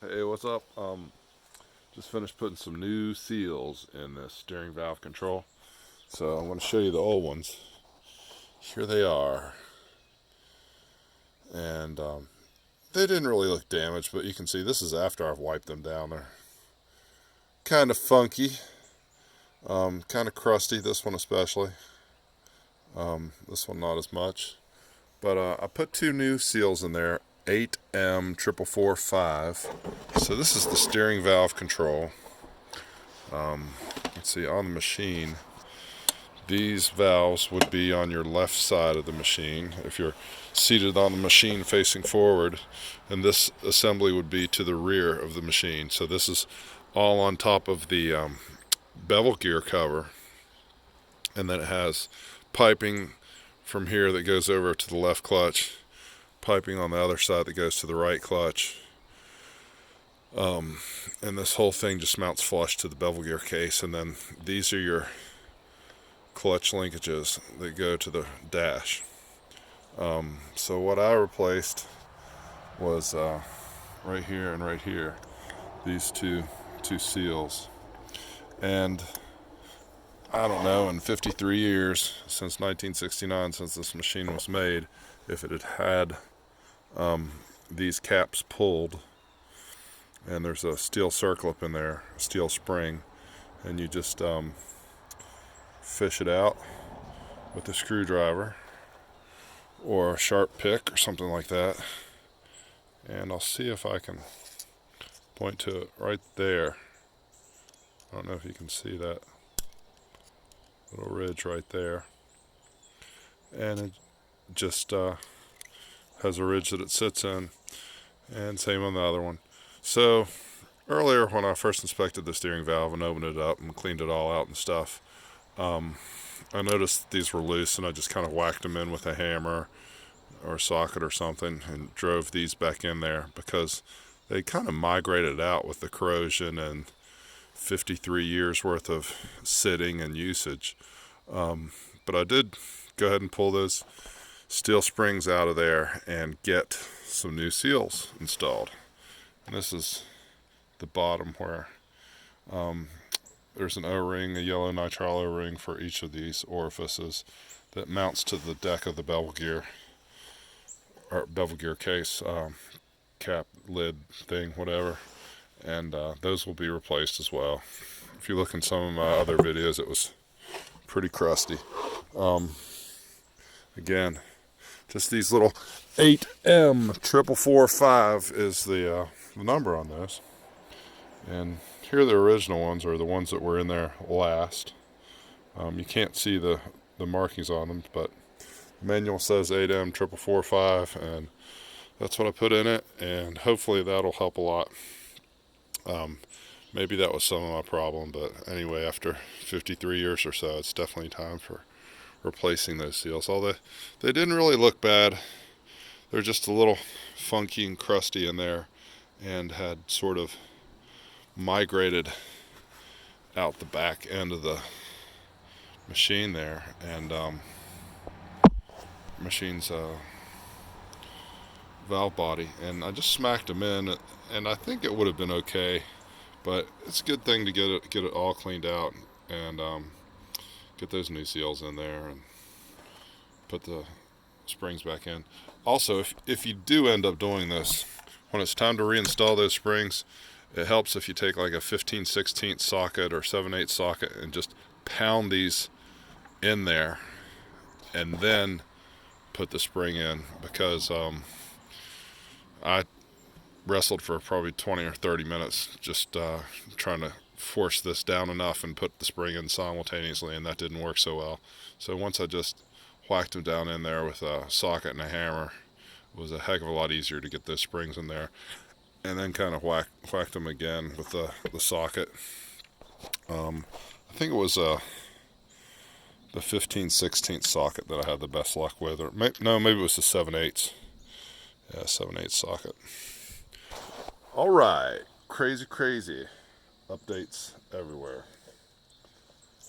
Hey, what's up? Just finished putting some new seals in the steering valve control. So I'm going to show you the old ones. Here they are. And they didn't really look damaged, but you can see this is after I've wiped them down. They're kind of funky, kind of crusty, this one especially. This one not as much. But I put two new seals in there, 8M 4445. So this is the steering valve control. Let's see, on the machine, these valves would be on your left side of the machine if you're seated on the machine facing forward, and this assembly would be to the rear of the machine. So this is all on top of the bevel gear cover, and then it has piping from here that goes over to the left clutch, piping on the other side that goes to the right clutch, and this whole thing just mounts flush to the bevel gear case. And then these are your clutch linkages that go to the dash. So what I replaced was right here and right here, these two seals. And I don't know, in 53 years since 1969, since this machine was made, if it had these caps pulled, and there's a steel circlip in there, a steel spring, and you just fish it out with a screwdriver or a sharp pick or something like that. And I'll see if I can point to it right there. I don't know if you can see that little ridge right there. And it just has a ridge that it sits in, and same on the other one. So earlier when I first inspected the steering valve and opened it up and cleaned it all out and stuff, I noticed these were loose, and I just kind of whacked them in with a hammer or a socket or something and drove these back in there because they kind of migrated out with the corrosion and 53 years worth of sitting and usage. But I did go ahead and pull those steel springs out of there and get some new seals installed. And this is the bottom where there's an O-ring, a yellow nitrile O-ring for each of these orifices that mounts to the deck of the bevel gear or bevel gear case, cap, lid thing, whatever. And those will be replaced as well. If you look in some of my other videos, it was pretty crusty. Again, just these little 8M 4445 is the number on those. And here are the original ones, or the ones that were in there last. You can't see the markings on them, but the manual says 8M 4445, and that's what I put in it, and hopefully that'll help a lot. Maybe that was some of my problem, but anyway, after 53 years or so, it's definitely time for replacing those seals. Although they didn't really look bad, they're just a little funky and crusty in there, and had sort of migrated out the back end of the machine there, and machine's valve body, and I just smacked them in, and I think it would have been okay, but it's a good thing to get it all cleaned out and get those new seals in there and put the springs back in. Also, if you do end up doing this, when it's time to reinstall those springs, it helps if you take like a 15/16 socket or 7/8 socket and just pound these in there and then put the spring in, because I wrestled for probably 20 or 30 minutes just trying to force this down enough and put the spring in simultaneously, and that didn't work so well. So once I just whacked them down in there with a socket and a hammer, it was a heck of a lot easier to get those springs in there, and then kind of whacked them again with the socket. I think it was the 15/16 socket that I had the best luck with, or maybe it was the 7/8. Yeah, 7/8 socket. All right, crazy updates everywhere.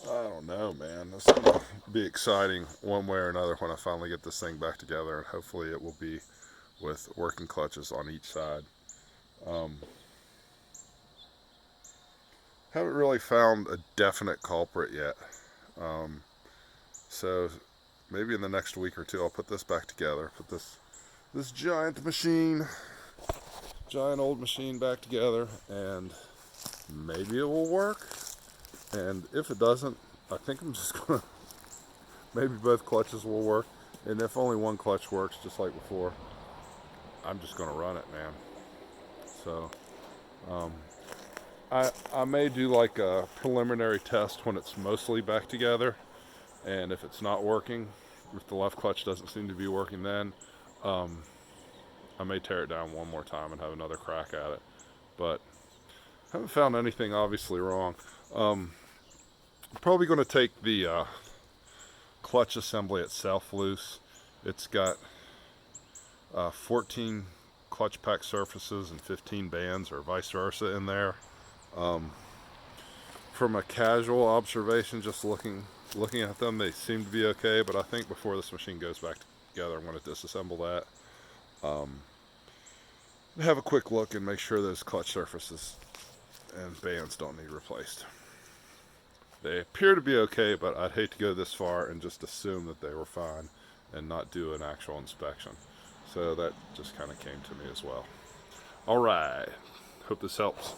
I don't know, man. This is gonna be exciting one way or another when I finally get this thing back together, and hopefully it will be with working clutches on each side. Haven't really found a definite culprit yet. So maybe in the next week or two I'll put this back together. Put this giant old machine back together, and maybe it will work. And if it doesn't, I think I'm just gonna, maybe both clutches will work. And if only one clutch works, just like before, I'm just gonna run it, man. So I may do like a preliminary test when it's mostly back together, and if it's not working, if the left clutch doesn't seem to be working, then I may tear it down one more time and have another crack at it. But I haven't found anything obviously wrong. I'm probably going to take the clutch assembly itself loose. It's got 14 clutch pack surfaces and 15 bands, or vice versa, in there. From a casual observation, just looking at them, they seem to be okay, but I think before this machine goes back together, I'm going to disassemble that. Have a quick look and make sure those clutch surfaces and bands don't need replaced. They appear to be okay, but I'd hate to go this far and just assume that they were fine and not do an actual inspection. So that just kind of came to me as well. All right. Hope this helps.